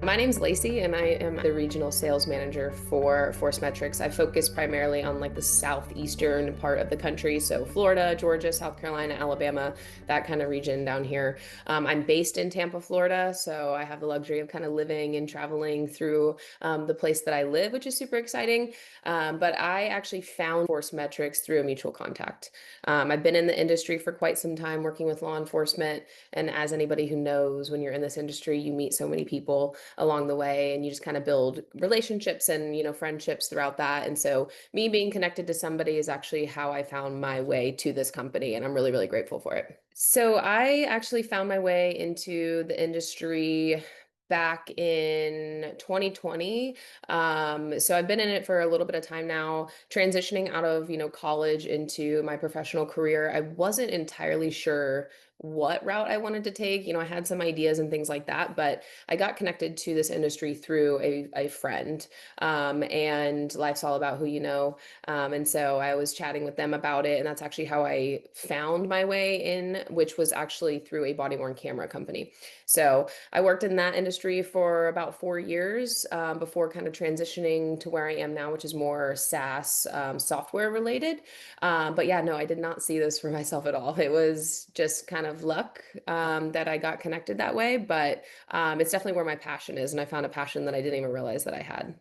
My name's Lacy, and I am the regional sales manager for ForceMetrics. I focus primarily on like the southeastern part of the country, so Florida, Georgia, South Carolina, Alabama, that kind of region down here. I'm based in Tampa, Florida, so I have the luxury of kind of living and traveling through the place that I live, which is super exciting. But I actually found ForceMetrics through a mutual contact. I've been in the industry for quite some time working with law enforcement, and as anybody who knows, when you're in this industry, you meet so many people along the way and you just kind of build relationships and friendships throughout that. And so me being connected to somebody is actually how I found my way to this company, and I'm really, really grateful for it. So I actually found my way into the industry back in 2020. So I've been in it for a little bit of time now, transitioning out of, college into my professional career. I wasn't entirely sure what route I wanted to take. I had some ideas and things like that, but I got connected to this industry through a friend. And life's all about who you know. And so I was chatting with them about it, and that's actually how I found my way in, which was actually through a body-worn camera company. So I worked in that industry for about 4 years before kind of transitioning to where I am now, which is more SaaS software related. But yeah, no, I did not see this for myself at all. It was just kind of luck that I got connected that way. But it's definitely where my passion is. And I found a passion that I didn't even realize that I had.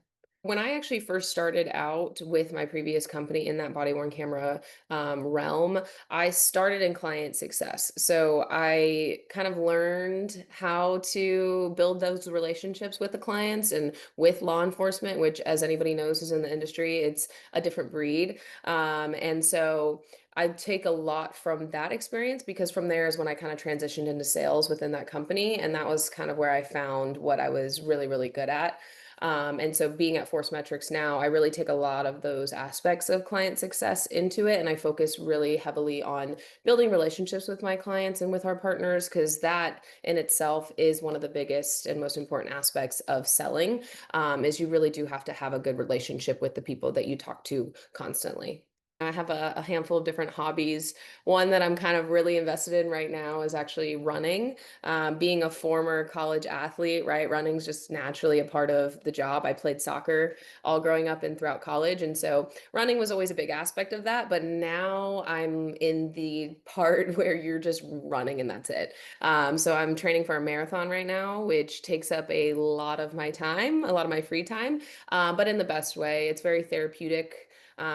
When I actually first started out with my previous company in that body worn camera realm, I started in client success. So I kind of learned how to build those relationships with the clients and with law enforcement, which, as anybody knows who's in the industry, it's a different breed. And so I take a lot from that experience, because from there is when I kind of transitioned into sales within that company. And that was kind of where I found what I was really, really good at. And so being at ForceMetrics now, I really take a lot of those aspects of client success into it. And I focus really heavily on building relationships with my clients and with our partners, because that in itself is one of the biggest and most important aspects of selling, is you really do have to have a good relationship with the people that you talk to constantly. I have a handful of different hobbies. One that I'm kind of really invested in right now is actually running. Being a former college athlete, right? Running's just naturally a part of the job. I played soccer all growing up and throughout college. And so running was always a big aspect of that. But now I'm in the part where you're just running and that's it. So I'm training for a marathon right now, which takes up a lot of my time, a lot of my free time, but in the best way. It's very therapeutic.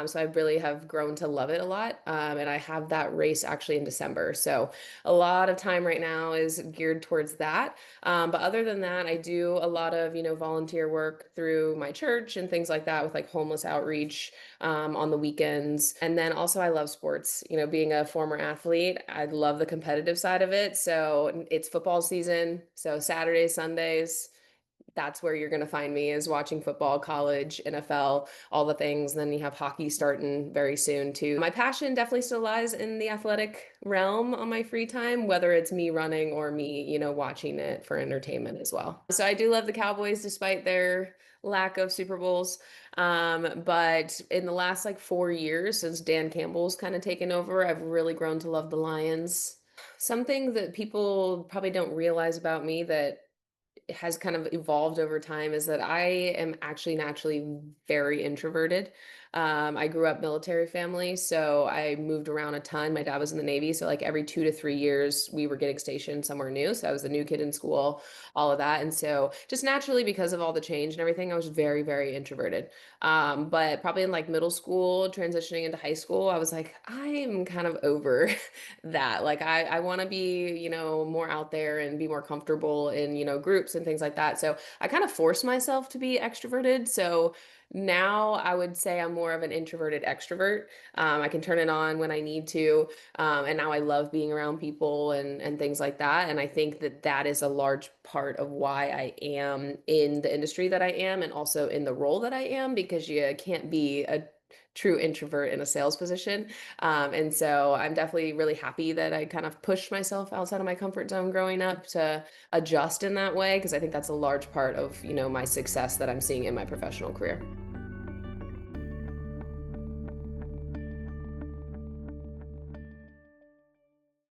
So I really have grown to love it a lot. And I have that race actually in December. So a lot of time right now is geared towards that. But other than that, I do a lot of, volunteer work through my church and things like that, with like homeless outreach on the weekends. And then also I love sports. Being a former athlete, I love the competitive side of it. So it's football season. So Saturdays, Sundays, that's where you're going to find me, is watching football, college, NFL, all the things. Then you have hockey starting very soon too. My passion definitely still lies in the athletic realm on my free time, whether it's me running or me, watching it for entertainment as well. So I do love the Cowboys despite their lack of Super Bowls. But in the last like 4 years, since Dan Campbell's kind of taken over, I've really grown to love the Lions. Something that people probably don't realize about me that has kind of evolved over time is that I am actually naturally very introverted. I grew up military family, so I moved around a ton. My dad was in the Navy, so like every 2 to 3 years, we were getting stationed somewhere new. So I was the new kid in school, all of that. And so just naturally, because of all the change and everything, I was very, very introverted. But probably in like middle school, transitioning into high school, I was like, I'm kind of over that. Like I want to be, more out there and be more comfortable in, groups and things like that. So I kind of force myself to be extroverted. So now I would say I'm more of an introverted extrovert. I can turn it on when I need to. And now I love being around people and things like that. And I think that that is a large part of why I am in the industry that I am, and also in the role that I am, because you can't be a true introvert in a sales position. And so I'm definitely really happy that I kind of pushed myself outside of my comfort zone growing up to adjust in that way, because I think that's a large part of, my success that I'm seeing in my professional career.